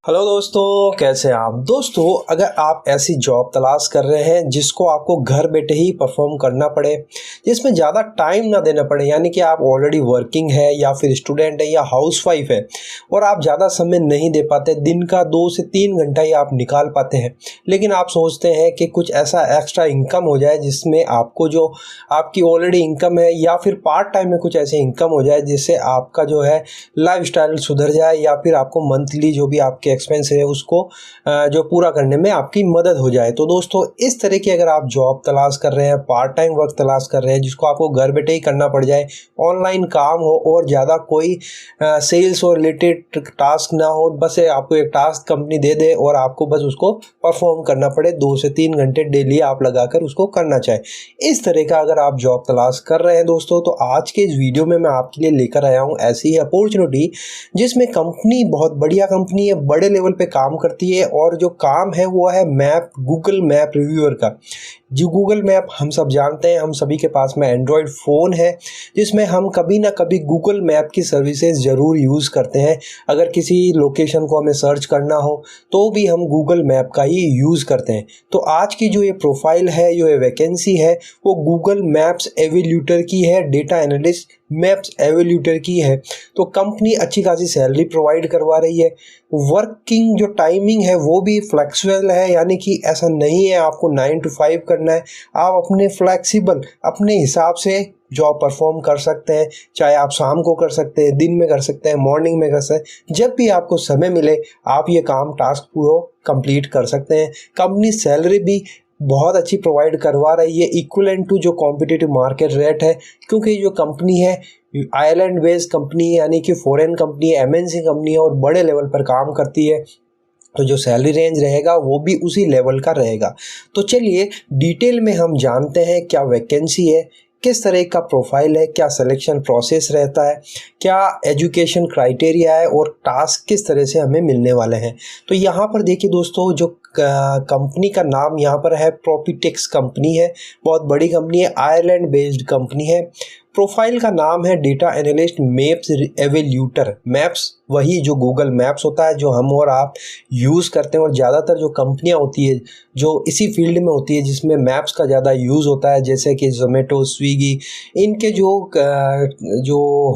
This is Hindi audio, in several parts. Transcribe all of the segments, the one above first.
हेलो दोस्तों, कैसे हैं आप। दोस्तों, अगर आप ऐसी जॉब तलाश कर रहे हैं जिसको आपको घर बैठे ही परफॉर्म करना पड़े, जिसमें ज़्यादा टाइम ना देना पड़े, यानी कि आप ऑलरेडी वर्किंग है या फिर स्टूडेंट है या हाउसवाइफ है और आप ज़्यादा समय नहीं दे पाते, दिन का 2 से 3 घंटा ही आप निकाल पाते हैं, लेकिन आप सोचते हैं कि कुछ ऐसा एक्स्ट्रा इनकम हो जाए जिसमें आपको जो आपकी ऑलरेडी इनकम है या फिर पार्ट टाइम में कुछ ऐसे इनकम हो जाए जिससे आपका जो है लाइफस्टाइल सुधर जाए या फिर आपको मंथली जो भी आपके एक्सपेंस है उसको जो पूरा करने में आपकी मदद हो जाए। तो दोस्तों, इस तरह की अगर आप जॉब तलाश कर रहे हैं, पार्ट टाइम वर्क तलाश कर रहे हैं जिसको आपको घर बैठे ही करना पड़ जाए, ऑनलाइन काम हो और ज़्यादा कोई सेल्स और रिलेटेड टास्क ना हो, बस आपको एक टास्क कंपनी दे दे और आपको बस उसको परफॉर्म करना पड़े, 2 से 3 घंटे डेली आप लगाकर उसको करना चाहें, इस तरह का अगर आप जॉब तलाश कर रहे हैं दोस्तों, तो आज के इस वीडियो में मैं आपके लिए लेकर आया हूँ ऐसी ही अपॉर्चुनिटी जिसमें कंपनी बहुत बढ़िया कंपनी है, बड़े लेवल पे काम करती है और जो काम है वो है गूगल मैप रिव्यूअर का। जो गूगल मैप हम सब जानते हैं, हम सभी के पास में एंड्रॉयड फ़ोन है जिसमें हम कभी ना कभी गूगल मैप की सर्विसेज ज़रूर यूज़ करते हैं। अगर किसी लोकेशन को हमें सर्च करना हो तो भी हम गूगल मैप का ही यूज़ करते हैं। तो आज की जो ये प्रोफाइल है, जो ये वैकेंसी है, वो गूगल मैप्स एवेल्यूटर की है, डेटा एनालिस्ट मैप्स एवेल्यूटर की है। तो कंपनी अच्छी खासी सैलरी प्रोवाइड करवा रही है। वर्किंग जो टाइमिंग है वो भी फ्लेक्सिबल है, यानी कि ऐसा नहीं है आपको 9 to 5 करना है। आप अपने फ्लेक्सिबल अपने हिसाब से जॉब परफॉर्म कर सकते हैं, चाहे आप शाम को कर सकते हैं, दिन में कर सकते हैं, मॉर्निंग में कर सकते हैं, जब भी आपको समय मिले आप ये काम टास्क पूरा कंप्लीट कर सकते हैं। कंपनी सैलरी भी बहुत अच्छी प्रोवाइड करवा रही है, इक्विवेलेंट टू जो कॉम्पिटिटिव मार्केट रेट है, क्योंकि जो कंपनी है आयरलैंड बेस्ड कंपनी है, यानी कि फॉरेन कंपनी है, एमएनसी कंपनी है और बड़े लेवल पर काम करती है, तो जो सैलरी रेंज रहेगा वो भी उसी लेवल का रहेगा। तो चलिए डिटेल में हम जानते हैं क्या वैकेंसी है, किस तरह का प्रोफाइल है, क्या सिलेक्शन प्रोसेस रहता है, क्या एजुकेशन क्राइटेरिया है और टास्क किस तरह से हमें मिलने वाले हैं। तो यहाँ पर देखिए दोस्तों, जो कंपनी का नाम यहाँ पर है प्रोपिटेक्स कंपनी है, बहुत बड़ी कंपनी है, आयरलैंड बेस्ड कंपनी है। प्रोफाइल का नाम है डेटा एनालिस्ट मैप्स एवेल्यूटर। मैप्स वही जो गूगल मैप्स होता है जो हम और आप यूज़ करते हैं, और ज़्यादातर जो कंपनियां होती है जो इसी फील्ड में होती है जिसमें मैप्स का ज़्यादा यूज़ होता है, जैसे कि जोमेटो, स्विगी, इनके जो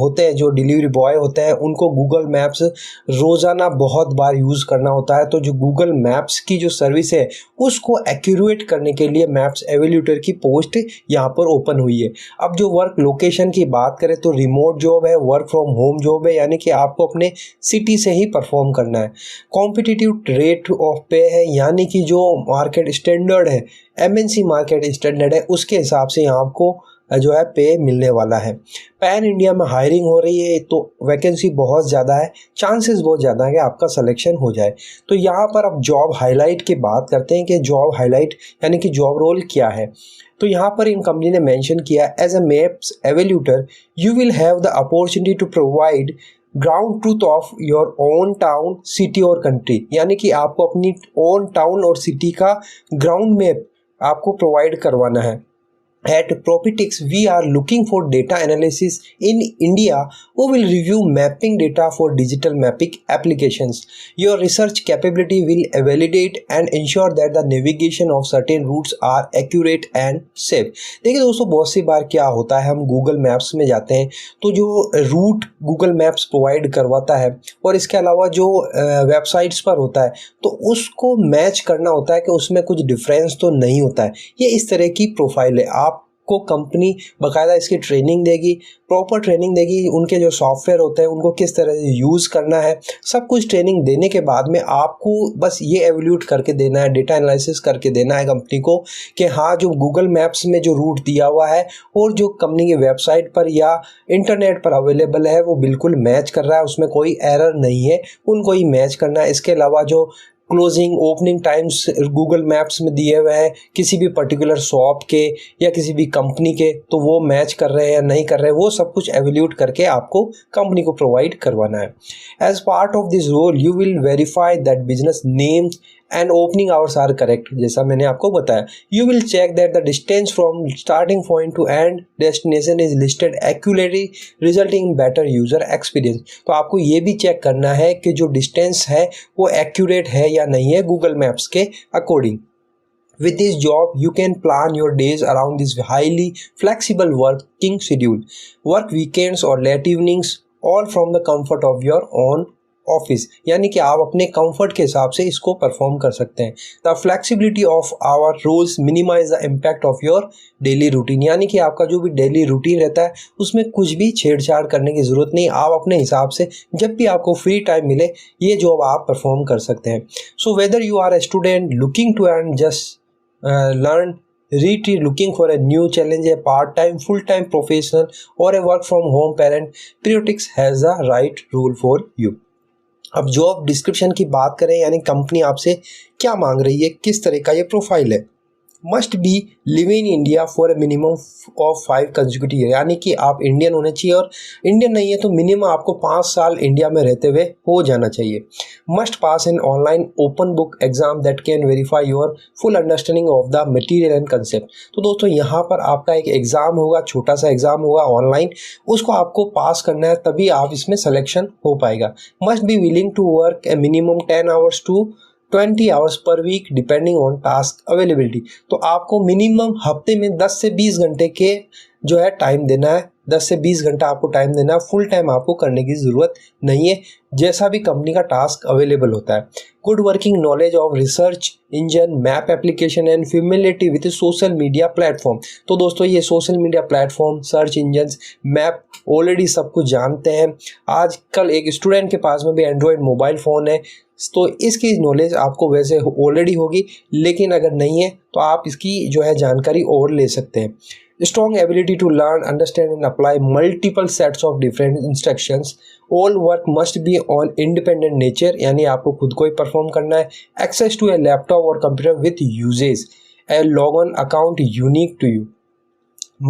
होते हैं, जो डिलीवरी बॉय होते हैं, उनको गूगल मैप्स रोज़ाना बहुत बार यूज़ करना होता है। तो जो गूगल मैप्स की जो सर्विस है उसको एक्यूरेट करने के लिए मैप्स एवेल्यूटर की पोस्ट यहाँ पर ओपन हुई है। अब जो वर्क लोकेशन की बात करें तो रिमोट जॉब है, वर्क फ्रॉम होम जॉब है, यानी कि आपको अपने सिटी से ही परफॉर्म करना है। कॉम्पिटिटिव रेट ऑफ पे है, यानी कि जो मार्केट स्टैंडर्ड है, एमएनसी मार्केट स्टैंडर्ड है, उसके हिसाब से यहाँ आपको जो है पे मिलने वाला है। पैन इंडिया में हायरिंग हो रही है, तो वैकेंसी बहुत ज़्यादा है, चांसेस बहुत ज़्यादा है कि आपका सिलेक्शन हो जाए। तो यहाँ पर अब जॉब हाईलाइट की बात करते हैं कि जॉब हाईलाइट यानी कि जॉब रोल क्या है। तो यहाँ पर इन कंपनी ने मेंशन किया, as a maps evaluator you will have the opportunity to provide ground truth of your own town, city और कंट्री, यानी कि आपको अपनी ओन टाउन और सिटी का ग्राउंड मैप आपको प्रोवाइड करवाना है। At Propitix, we are looking for data analysis in India who will review mapping data for digital mapping applications. Your research capability will validate and ensure that the navigation of certain routes are accurate and safe. देखिए दोस्तों, बहुत सी बार क्या होता है, हम गूगल मैप्स में जाते हैं तो जो रूट गूगल मैप्स प्रोवाइड करवाता है और इसके अलावा जो वेबसाइट्स पर होता है तो उसको मैच करना होता है कि उसमें कुछ डिफरेंस तो नहीं होता है। ये इस तरह की प्रोफाइल है। आपको कंपनी बाकायदा इसकी ट्रेनिंग देगी, प्रॉपर ट्रेनिंग देगी, उनके जो सॉफ्टवेयर होते हैं उनको किस तरह से यूज़ करना है, सब कुछ ट्रेनिंग देने के बाद में आपको बस ये एवेल्यूट करके देना है, डेटा एनालिसिस करके देना है कंपनी को कि हाँ, जो गूगल मैप्स में जो रूट दिया हुआ है और जो कंपनी की वेबसाइट पर या इंटरनेट पर अवेलेबल है वो बिल्कुल मैच कर रहा है, उसमें कोई एरर नहीं है, उनको ही मैच करना है। इसके अलावा जो closing opening times Google maps में दिए हुए हैं किसी भी पर्टिकुलर शॉप के या किसी भी कंपनी के, तो वो मैच कर रहे हैं या नहीं कर रहे हैं, वो सब कुछ एवेल्यूट करके आपको कंपनी को प्रोवाइड करवाना है। As part of this role you will verify that business names and opening hours are correct, जैसा मैंने आपको बताया। You will check that the distance from starting point to end destination is listed accurately resulting in better user experience. तो आपको ये भी चेक करना है कि जो डिस्टेंस है वो एक्यूरेट है या नहीं है गूगल मैप्स के according. With this job, you can plan your days around this highly flexible working schedule. Work weekends or late evenings, all from the comfort of your own office, यानी कि आप अपने कंफर्ट के हिसाब से इसको परफॉर्म कर सकते हैं। The flexibility of our roles minimize the impact of your daily routine, यानी कि आपका जो भी डेली रूटीन रहता है उसमें कुछ भी छेड़छाड़ करने की ज़रूरत नहीं। आप अपने हिसाब से जब भी आपको फ्री टाइम मिले ये जॉब आप परफॉर्म कर सकते हैं। So whether you are a student looking to earn just learn, retreat, looking for a new challenge, a part-time, full-time professional or a work-from-home parent, Periotix has the right role for you। अब जॉब डिस्क्रिप्शन की बात करें, यानी कंपनी आपसे क्या मांग रही है, किस तरह का ये प्रोफाइल है। Must be live in India for a minimum of 5 consecutive year, यानी कि आप इंडियन होने चाहिए, और इंडियन नहीं है तो मिनिमम आपको 5 साल इंडिया में रहते हुए हो जाना चाहिए। Must pass an online open book exam that can verify your full understanding of the material and concept. तो दोस्तों यहाँ पर आपका एक एग्ज़ाम होगा, छोटा सा एग्ज़ाम होगा ऑनलाइन, उसको आपको पास करना है तभी आप इसमें सिलेक्शन हो पाएगा। Must be willing to work a minimum 10 hours to 20 hours per week depending on task availability. तो आपको मिनिमम हफ्ते में 10 से 20 घंटे के जो है टाइम देना है, 10 से 20 घंटा आपको टाइम देना है। फुल टाइम आपको करने की ज़रूरत नहीं है, जैसा भी कंपनी का टास्क अवेलेबल होता है। Good working knowledge of research engine, map application and familiarity with social media platform. तो दोस्तों ये social media platform, search engine, map already सब कुछ जानते हैं। आजकल एक स्टूडेंट के पास में भी एंड्रॉयड मोबाइल फ़ोन है, तो इसकी नॉलेज आपको वैसे ऑलरेडी होगी, लेकिन अगर नहीं है तो आप इसकी जो है जानकारी और ले सकते हैं। Strong ability to learn, understand and apply multiple sets of different instructions. All work must be on independent nature, यानी आपको खुद को ही परफॉर्म करना है। Access to a laptop or computer with usage, a login account unique to you,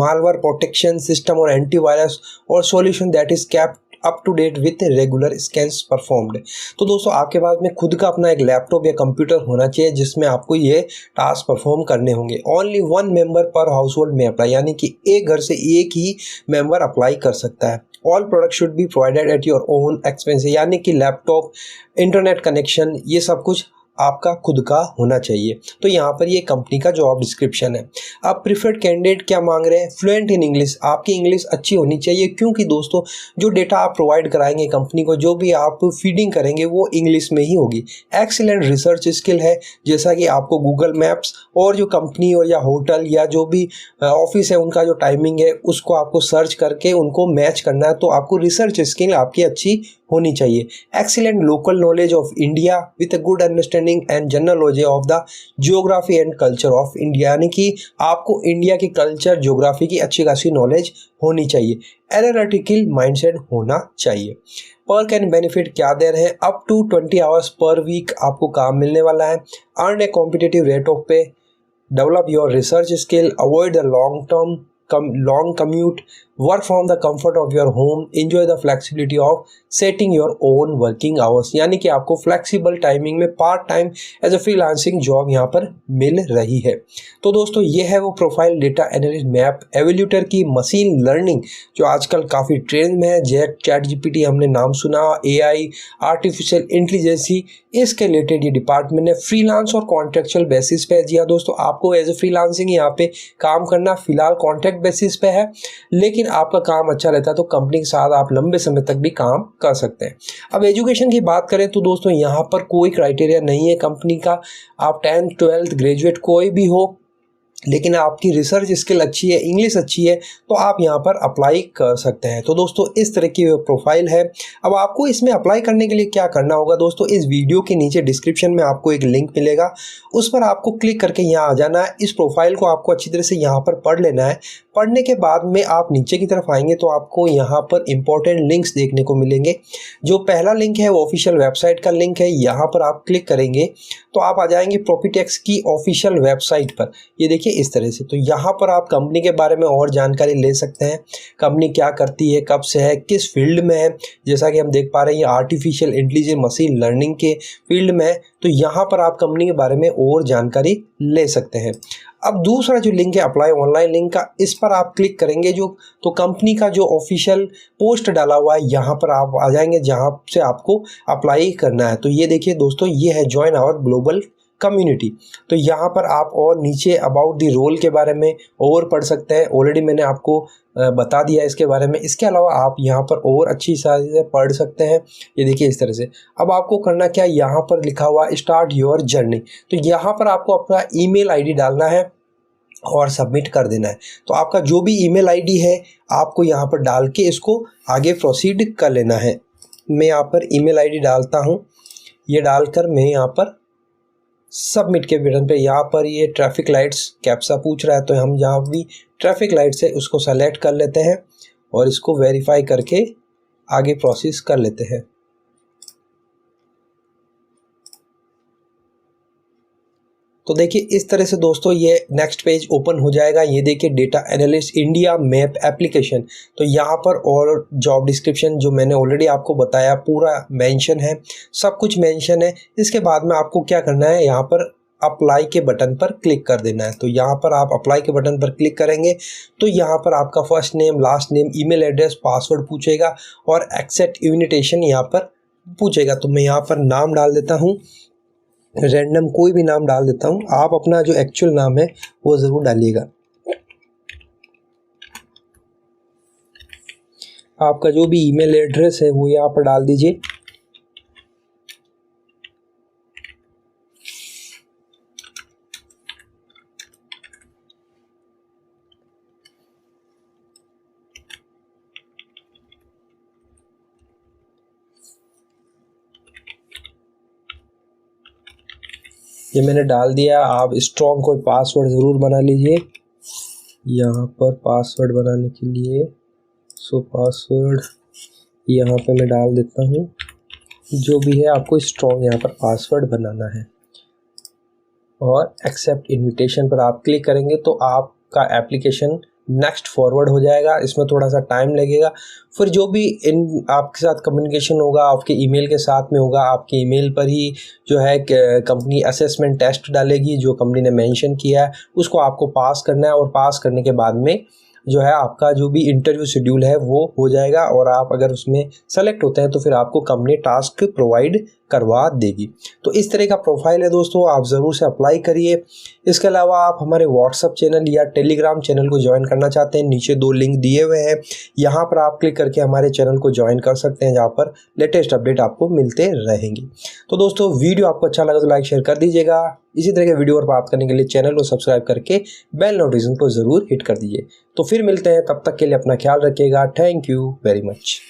malware protection system or antivirus or solution that is kept up to date with regular scans performed. तो दोस्तों आपके पास में खुद का अपना एक लैपटॉप या कंप्यूटर होना चाहिए जिसमें आपको ये टास्क परफॉर्म करने होंगे। ओनली 1 मेंबर पर हाउस होल्ड में अप्लाई, यानी कि एक घर से एक ही मेंबर अप्लाई कर सकता है। All product should be provided at your own expense, यानी कि लैपटॉप, इंटरनेट कनेक्शन, ये सब कुछ आपका खुद का होना चाहिए। तो यहाँ पर ये कंपनी का जॉब डिस्क्रिप्शन है। अब प्रीफर्ड कैंडिडेट क्या मांग रहे हैं, फ्लुएंट इन इंग्लिश, आपकी इंग्लिश अच्छी होनी चाहिए, क्योंकि दोस्तों जो डेटा आप प्रोवाइड कराएंगे कंपनी को, जो भी आप फीडिंग करेंगे वो इंग्लिश में ही होगी। एक्सीलेंट रिसर्च स्किल है, जैसा कि आपको गूगल मैप्स और जो कंपनी और या होटल या जो भी ऑफिस है उनका जो टाइमिंग है उसको आपको सर्च करके उनको मैच करना है, तो आपको रिसर्च स्किल आपकी अच्छी होनी चाहिए। Excellent local knowledge of India with a good understanding and general knowledge of the geography and culture of India, यानी कि आपको इंडिया की कल्चर, ज्योग्राफी की अच्छी खासी नॉलेज होनी चाहिए। एनालिटिकल माइंडसेट होना चाहिए। पर्क एंड बेनिफिट क्या दे रहे हैं, up to 20 hours per week आपको काम मिलने वाला है। Earn a competitive rate of pay, develop your research skill, avoid the long commute, work from the comfort of your home, enjoy the flexibility of setting your own working hours, यानी कि आपको फ्लेक्सिबल टाइमिंग में part time as a freelancing job यहाँ पर मिल रही है। तो दोस्तों ये है वो प्रोफाइल, डेटा एनालिस्ट, मैप एवेल्यूटर की मशीन लर्निंग जो आजकल काफ़ी ट्रेंड में है। चैट जीपीटी हमने नाम सुना, एआई, आर्टिफिशियल इंटेलिजेंसी, इसके रिलेटेड ये डिपार्टमेंट है। फ्रीलांस और कॉन्ट्रेक्चुअल बेसिस पे। जी हाँ दोस्तों, आपको एज ए फ्रीलांसिंग यहाँ पे काम करना फिलहाल कॉन्ट्रैक्ट बेसिस पे है, लेकिन आपका काम अच्छा रहता है तो कंपनी के साथ आप लंबे समय तक भी काम कर सकते हैं। अब एजुकेशन की बात करें तो दोस्तों यहाँ पर कोई क्राइटेरिया नहीं है कंपनी का, आप 10th 12th ग्रेजुएट कोई भी हो, लेकिन आपकी रिसर्च स्किल अच्छी है, इंग्लिश अच्छी है, तो आप यहाँ पर अप्लाई कर सकते हैं। तो दोस्तों इस तरह की प्रोफाइल है। अब आपको इसमें अप्लाई करने के लिए क्या करना होगा दोस्तों, इस वीडियो के नीचे डिस्क्रिप्शन में आपको एक लिंक मिलेगा, उस पर आपको क्लिक करके यहाँ आ जाना है। इस प्रोफाइल को आपको अच्छी तरह से यहाँ पर पढ़ लेना है। पढ़ने के बाद में आप नीचे की तरफ आएंगे तो आपको यहाँ पर इंपॉर्टेंट लिंक्स देखने को मिलेंगे। जो पहला लिंक है वो ऑफिशियल वेबसाइट का लिंक है, यहाँ पर आप क्लिक करेंगे तो आप आ जाएंगे प्रॉफिटेक्स की ऑफिशियल वेबसाइट पर। ये देखिए देखिए इस तरह से। तो यहाँ पर आप कंपनी के बारे में और जानकारी ले सकते हैं, कंपनी क्या करती है, कब से है, किस फील्ड में है। जैसा कि हम देख पा रहे हैं ये आर्टिफिशियल इंटेलिजेंस मशीन लर्निंग के फील्ड में है, तो यहाँ पर आप कंपनी के बारे में और जानकारी ले सकते हैं। अब दूसरा जो लिंक है अप्लाई ऑनलाइन लिंक का, इस पर आप क्लिक करेंगे जो तो कंपनी का जो ऑफिशियल पोस्ट डाला हुआ है यहाँ पर आप आ जाएंगे जहाँ से आपको अप्लाई करना है। तो ये देखिए दोस्तों, ये है जॉइन आवर ग्लोबल कम्युनिटी। तो यहाँ पर आप और नीचे अबाउट द रोल के बारे में और पढ़ सकते हैं, ऑलरेडी मैंने आपको बता दिया इसके बारे में। इसके अलावा आप यहाँ पर और अच्छी से पढ़ सकते हैं। ये देखिए इस तरह से। अब आपको करना क्या, यहाँ पर लिखा हुआ स्टार्ट योर जर्नी, तो यहाँ पर आपको अपना ईमेल आईडी डालना है और सबमिट कर देना है। तो आपका जो भी ईमेल आईडी है आपको यहाँ पर डाल के इसको आगे प्रोसीड कर लेना है। मैं यहाँ पर ईमेल आईडी डालता हूँ, ये डालकर मैं यहाँ पर सबमिट के बटन पे, यहाँ पर ये ट्रैफिक लाइट्स कैप्सा पूछ रहा है, तो हम जहाँ भी ट्रैफिक लाइट्स है उसको सेलेक्ट कर लेते हैं और इसको वेरीफाई करके आगे प्रोसेस कर लेते हैं। तो देखिए इस तरह से दोस्तों ये नेक्स्ट पेज ओपन हो जाएगा। ये देखिए data analyst India map application. तो यहाँ पर और जॉब डिस्क्रिप्शन जो मैंने ऑलरेडी आपको बताया पूरा मेंशन है, सब कुछ मेंशन है। इसके बाद में आपको क्या करना है, यहाँ पर अप्लाई के बटन पर क्लिक कर देना है। तो यहाँ पर आप अप्लाई के बटन पर क्लिक करेंगे तो यहाँ पर आपका first name, last name, email address, password पूछेगा और एक्सेप्ट इन्विटेशन यहाँ पर पूछेगा। तो मैं यहाँ पर नाम डाल देता हूँ, रैंडम कोई भी नाम डाल देता हूँ। आप अपना जो एक्चुअल नाम है वो ज़रूर डालिएगा। आपका जो भी ईमेल एड्रेस है वो यहाँ पर डाल दीजिए। ये मैंने डाल दिया। आप स्ट्रॉन्ग कोई पासवर्ड ज़रूर बना लीजिए। यहाँ पर पासवर्ड बनाने के लिए पासवर्ड यहाँ पे मैं डाल देता हूँ। जो भी है आपको स्ट्रॉन्ग यहाँ पर पासवर्ड बनाना है और एक्सेप्ट इनविटेशन पर आप क्लिक करेंगे तो आपका एप्लीकेशन नेक्स्ट फॉरवर्ड हो जाएगा। इसमें थोड़ा सा टाइम लगेगा। फिर जो भी इन आपके साथ कम्युनिकेशन होगा आपके ईमेल के साथ में होगा। आपके ईमेल पर ही जो है कंपनी असेसमेंट टेस्ट डालेगी जो कंपनी ने मेंशन किया है, उसको आपको पास करना है और पास करने के बाद में जो है आपका जो भी इंटरव्यू शेड्यूल है वो हो जाएगा और आप अगर उसमें सेलेक्ट होते हैं तो फिर आपको कंपनी टास्क प्रोवाइड करवा देगी। तो इस तरह का प्रोफाइल है दोस्तों, आप ज़रूर से अप्लाई करिए। इसके अलावा आप हमारे व्हाट्सअप चैनल या टेलीग्राम चैनल को ज्वाइन करना चाहते हैं, नीचे 2 लिंक दिए हुए हैं, यहाँ पर आप क्लिक करके हमारे चैनल को ज्वाइन कर सकते हैं जहाँ पर लेटेस्ट अपडेट आपको मिलते रहेंगे। तो दोस्तों वीडियो आपको अच्छा लगा तो लाइक शेयर कर दीजिएगा। इसी तरह के वीडियो और प्राप्त करने के लिए चैनल को सब्सक्राइब करके बेल नोटिफिकेशन को ज़रूर हिट कर दीजिए। तो फिर मिलते हैं, तब तक के लिए अपना ख्याल रखिएगा। Thank you very much.